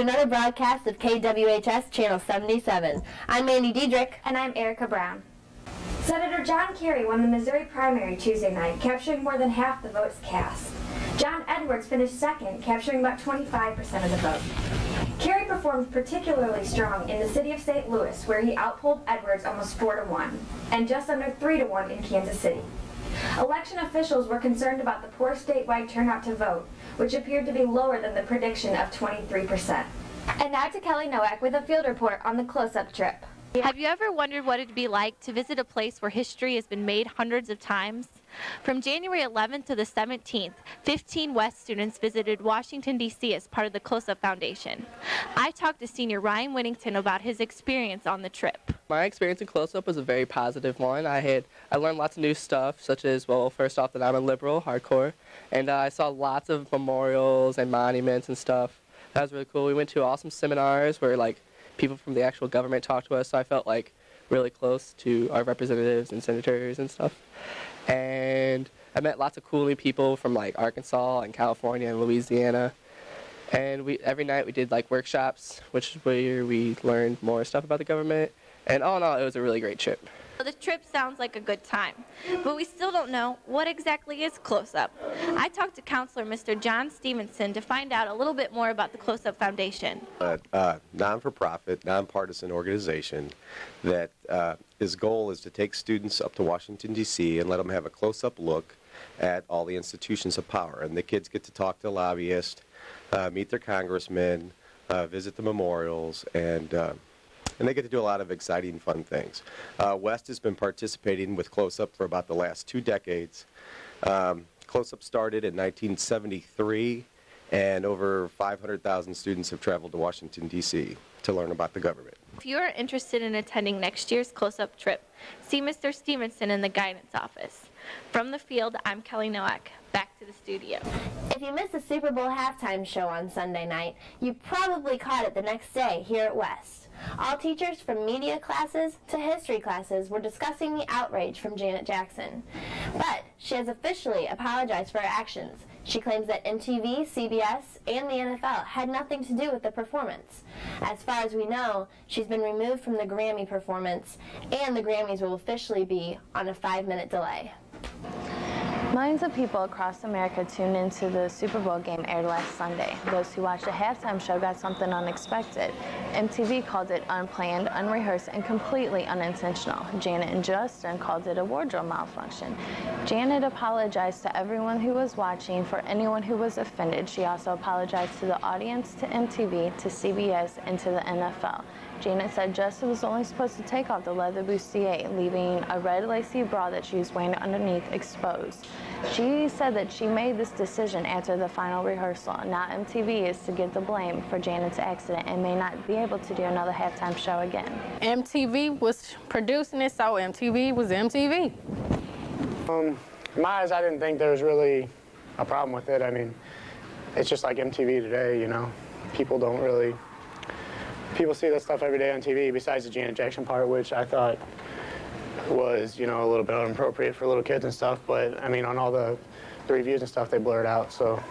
to another broadcast of WHS Channel 77. I'm Mandy Diedrich. And I'm Erica Brown. Senator John Kerry won the Missouri primary Tuesday night, capturing more than half the votes cast. John Edwards finished second, capturing about 25% of the vote. Kerry performed particularly strong in the city of St. Louis, where he outpolled Edwards almost 4-1, and just under 3-1 in Kansas City. Election officials were concerned about the poor statewide turnout to vote, which appeared to be lower than the prediction of 23%. And now to Kelly Nowak with a field report on the close-up trip. Have you ever wondered what it'd be like to visit a place where history has been made hundreds of times? From January 11th to the 17th, 15 West students visited Washington, D.C. as part of the Close-Up Foundation. I talked to senior Ryan Whittington about his experience on the trip. My experience in Close-Up was a very positive one. I learned lots of new stuff, such as, well, first off, that I'm a liberal, hardcore, and I saw lots of memorials and monuments and stuff. That was really cool. We went to awesome seminars where, people from the actual government talked to us, so I felt really close to our representatives and senators and stuff. And I met lots of cool new people from Arkansas and California and Louisiana. And every night we did workshops, which is where we learned more stuff about the government. And all in all, it was a really great trip. The trip sounds like a good time, but we still don't know what exactly is Close-Up. I talked to counselor Mr. John Stevenson to find out a little bit more about the Close-Up Foundation. Non-for-profit, nonpartisan organization that his goal is to take students up to Washington, D.C. and let them have a close-up look at all the institutions of power. And the kids get to talk to lobbyists, meet their congressmen, visit the memorials, and they get to do a lot of exciting, fun things. West has been participating with Close-Up for about the last 2 decades. Close-Up started in 1973, and over 500,000 students have traveled to Washington, D.C. to learn about the government. If you are interested in attending next year's Close-Up trip, see Mr. Stevenson in the guidance office. From the field, I'm Kelly Nowak. Back to the studio. If you missed the Super Bowl halftime show on Sunday night, you probably caught it the next day here at West. All teachers from media classes to history classes were discussing the outrage from Janet Jackson. But she has officially apologized for her actions. She claims that MTV, CBS, and the NFL had nothing to do with the performance. As far as we know, she's been removed from the Grammy performance, and the Grammys will officially be on a 5-minute delay. Millions of people across America tuned into the Super Bowl game aired last Sunday. Those who watched the halftime show got something unexpected. MTV called it unplanned, unrehearsed, and completely unintentional. Janet and Justin called it a wardrobe malfunction. Janet apologized to everyone who was watching for anyone who was offended. She also apologized to the audience, to MTV, to CBS, and to the NFL. Janet said Justin was only supposed to take off the leather bustier, leaving a red lacy bra that she was wearing underneath exposed. She said that she made this decision after the final rehearsal. Now MTV is to get the blame for Janet's accident and may not be able to do another halftime show again. MTV was producing it, so MTV was MTV. In my eyes, I didn't think there was really a problem with it. I mean, it's just like MTV today, you know. People see that stuff every day on TV besides the Janet Jackson part, which I thought was, a little bit inappropriate for little kids and stuff. But, I mean, on all the reviews and stuff, they blurred out, so.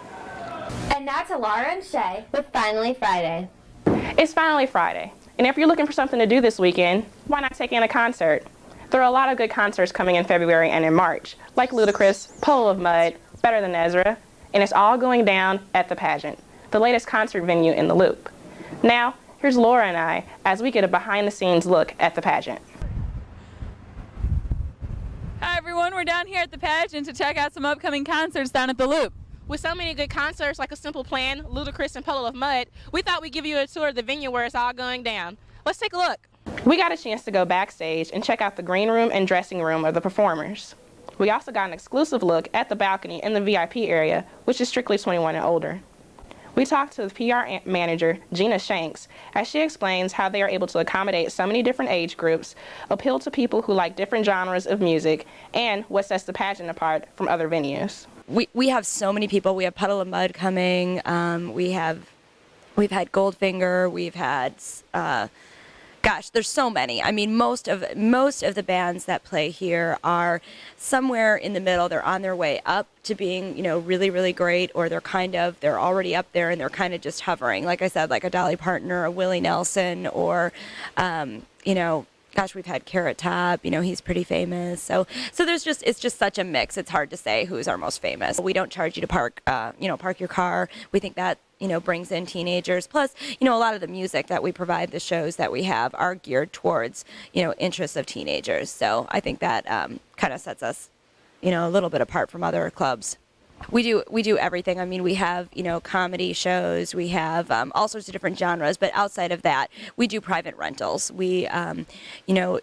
And now to Laura and Shay with Finally Friday. It's finally Friday. And if you're looking for something to do this weekend, why not take in a concert? There are a lot of good concerts coming in February and in March, like Ludacris, Puddle of Mud, Better Than Ezra, and it's all going down at the Pageant, the latest concert venue in the Loop. Now, here's Laura and I as we get a behind-the-scenes look at the pageant. Hi everyone, we're down here at the pageant to check out some upcoming concerts down at the Loop. With so many good concerts like A Simple Plan, Ludacris, and Puddle of Mud, we thought we'd give you a tour of the venue where it's all going down. Let's take a look. We got a chance to go backstage and check out the green room and dressing room of the performers. We also got an exclusive look at the balcony in the VIP area, which is strictly 21 and older. We talked to the PR manager, Gina Shanks, as she explains how they are able to accommodate so many different age groups, appeal to people who like different genres of music, and what sets the pageant apart from other venues. We have so many people. We have Puddle of Mud coming. We've had Goldfinger. We've had Gosh, there's so many. I mean, most of the bands that play here are somewhere in the middle. They're on their way up to being, you know, really, really great, or they're already up there and they're kind of just hovering. Like I said, like a Dolly Parton or a Willie Nelson, or, you know, gosh, we've had Carrot Top. You know, he's pretty famous. So it's just such a mix. It's hard to say who's our most famous. We don't charge you to park your car. We think that, you know, brings in teenagers. Plus, you know, a lot of the music that we provide, the shows that we have, are geared towards, you know, interests of teenagers. So I think that kind of sets us, you know, a little bit apart from other clubs. We do everything. I mean, we have, you know, comedy shows. We have all sorts of different genres. But outside of that, we do private rentals. We, you know,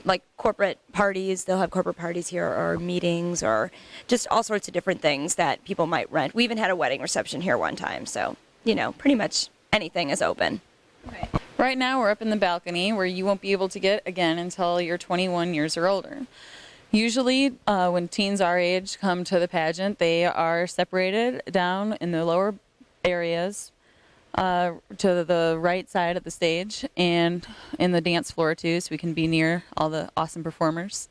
like corporate parties. They'll have corporate parties here, or meetings, or just all sorts of different things that people might rent. We even had a wedding reception here one time. So, you know, pretty much anything is open. Right now, we're up in the balcony, where you won't be able to get again until you're 21 years or older. Usually, when teens our age come to the pageant, they are separated down in the lower areas to the right side of the stage, and in the dance floor too, so we can be near all the awesome performers.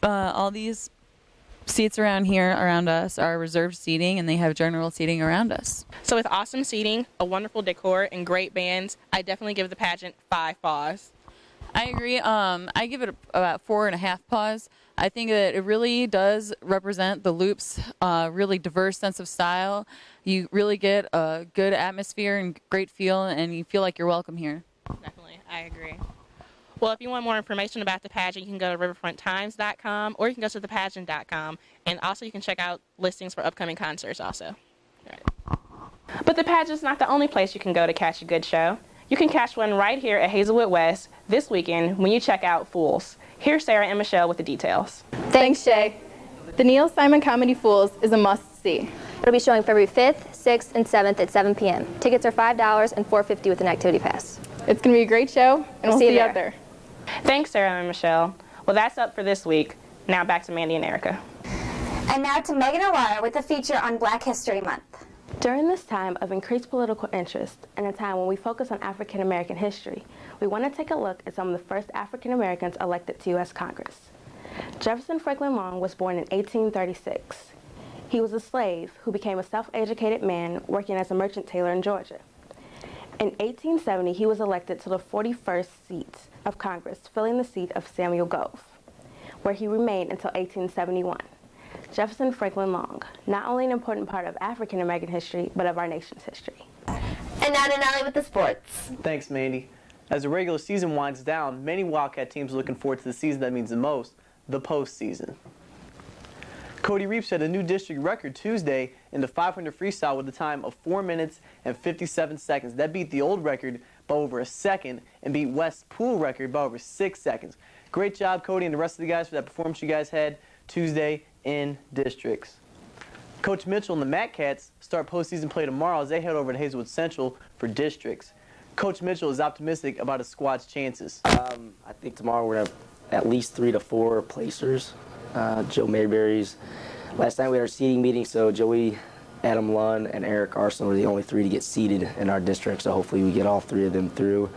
All these seats around here, around us, are reserved seating, and they have general seating around us. So with awesome seating, a wonderful decor, and great bands, I definitely give the pageant 5 paws. I agree. I give it about 4.5 paws. I think that it really does represent the Loop's really diverse sense of style. You really get a good atmosphere and great feel, and you feel like you're welcome here. Definitely, I agree. Well, if you want more information about the pageant, you can go to riverfronttimes.com, or you can go to thepageant.com, and also you can check out listings for upcoming concerts also. Right. But the pageant's not the only place you can go to catch a good show. You can catch one right here at Hazelwood West this weekend when you check out Fools. Here's Sarah and Michelle with the details. Thanks, Shay. The Neil Simon Comedy Fools is a must-see. It'll be showing February 5th, 6th, and 7th at 7 p.m. Tickets are $5 and $4.50 with an activity pass. It's going to be a great show, and we'll see you out there. Thanks, Sarah and Michelle. Well, that's up for this week. Now back to Mandy and Erica. And now to Megan and Laura with a feature on Black History Month. During this time of increased political interest, and a time when we focus on African American history, we want to take a look at some of the first African Americans elected to U.S. Congress. Jefferson Franklin Long was born in 1836. He was a slave who became a self-educated man working as a merchant tailor in Georgia. In 1870, he was elected to the 41st seat of Congress, filling the seat of Samuel Gove, where he remained until 1871. Jefferson Franklin Long, not only an important part of African American history, but of our nation's history. And now to Nelly with the sports. Thanks, Mandy. As the regular season winds down, many Wildcat teams are looking forward to the season that means the most, the postseason. Cody Reap set a new district record Tuesday in the 500 freestyle with a time of 4 minutes and 57 seconds. That beat the old record by over a second and beat West's pool record by over 6 seconds. Great job, Cody, and the rest of the guys for that performance you guys had Tuesday in districts. Coach Mitchell and the Matt Cats start postseason play tomorrow as they head over to Hazelwood Central for districts. Coach Mitchell is optimistic about his squad's chances. I think tomorrow we're going to have at least 3 to 4 placers. Joe Mayberry's. Last night we had our seeding meeting, so Joey, Adam Lunn, and Eric Arson were the only 3 to get seeded in our district, so hopefully we get all 3 of them through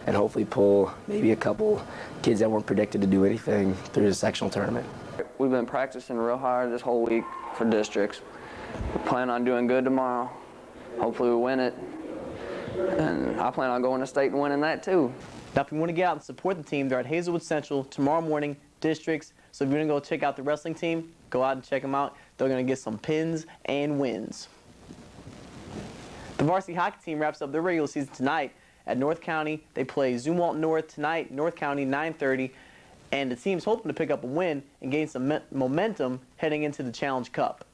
and hopefully pull maybe a couple kids that weren't predicted to do anything through the sectional tournament. We've been practicing real hard this whole week for districts. We plan on doing good tomorrow. Hopefully we win it. And I plan on going to state and winning that too. Now if you want to get out and support the team, they're at Hazelwood Central tomorrow morning, districts. So if you're going to go check out the wrestling team, go out and check them out. They're going to get some pins and wins. The varsity hockey team wraps up their regular season tonight at North County. They play Zumwalt North tonight, North County, 9:30. And the team's hoping to pick up a win and gain some momentum heading into the Challenge Cup.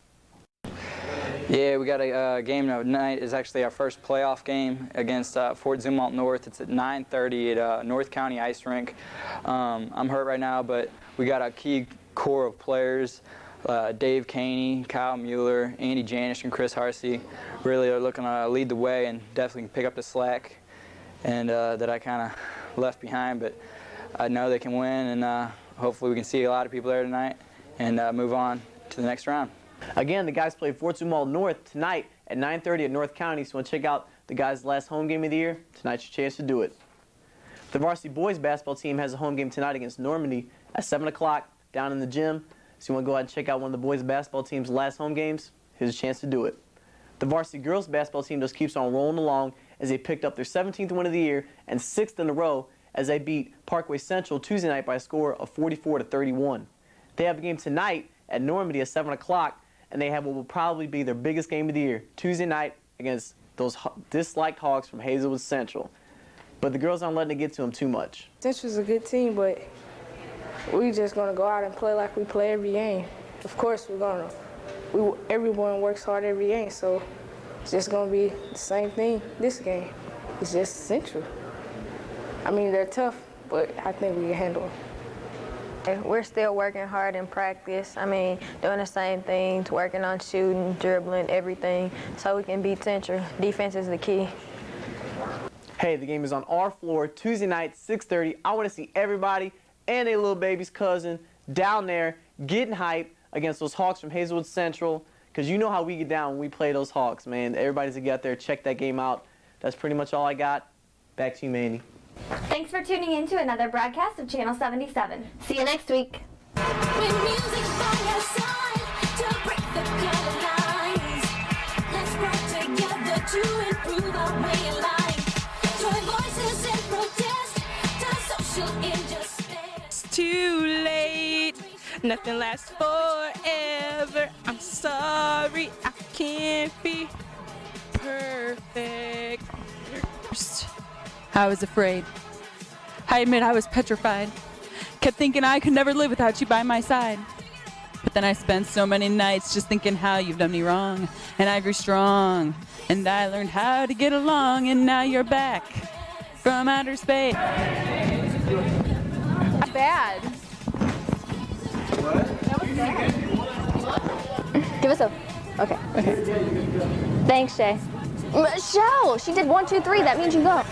Yeah, we got a game tonight. Is actually our first playoff game against Fort Zumwalt North. It's at 9:30 at North County Ice Rink. I'm hurt right now, but we got a key core of players. Dave Caney, Kyle Mueller, Andy Janish, and Chris Harsey really are looking to lead the way and definitely pick up the slack and that I kind of left behind. But I know they can win, and hopefully we can see a lot of people there tonight and move on to the next round. Again, the guys play Fort Zumwalt North tonight at 9:30 at North County, so want to check out the guys' last home game of the year? Tonight's your chance to do it. The varsity boys basketball team has a home game tonight against Normandy at 7 o'clock down in the gym. So you want to go out and check out one of the boys basketball team's last home games? Here's a chance to do it. The varsity girls basketball team just keeps on rolling along as they picked up their 17th win of the year and 6th in a row as they beat Parkway Central Tuesday night by a score of 44-31. They have a game tonight at Normandy at 7 o'clock, and they have what will probably be their biggest game of the year, Tuesday night against those disliked Hogs from Hazelwood Central. But the girls aren't letting it get to them too much. Central's a good team, but we just gonna go out and play like we play every game. Of course, everyone works hard every game, so it's just gonna be the same thing this game. It's just Central. I mean, they're tough, but I think we can handle them. We're still working hard in practice. I mean, doing the same things, working on shooting, dribbling, everything, so we can beat Central. Defense is the key. Hey, the game is on our floor Tuesday night, 6:30. I want to see everybody and their little baby's cousin down there getting hype against those Hawks from Hazelwood Central, because you know how we get down when we play those Hawks, man. Everybody's to get out there, check that game out. That's pretty much all I got. Back to you, Manny. Thanks for tuning in to another broadcast of Channel 77. See you next week. With music by our side to break the color lines. Let's work together to improve our way of life. Join voices and protest to social injustice. It's too late. Nothing lasts forever. I'm sorry, I can't be perfect. I was afraid. I admit I was petrified. Kept thinking I could never live without you by my side. But then I spent so many nights just thinking how you've done me wrong. And I grew strong. And I learned how to get along. And now you're back from outer space. Bad. That was bad. Give us a. Okay. Thanks, Shay. Michelle, she did 1, 2, 3. That means you go.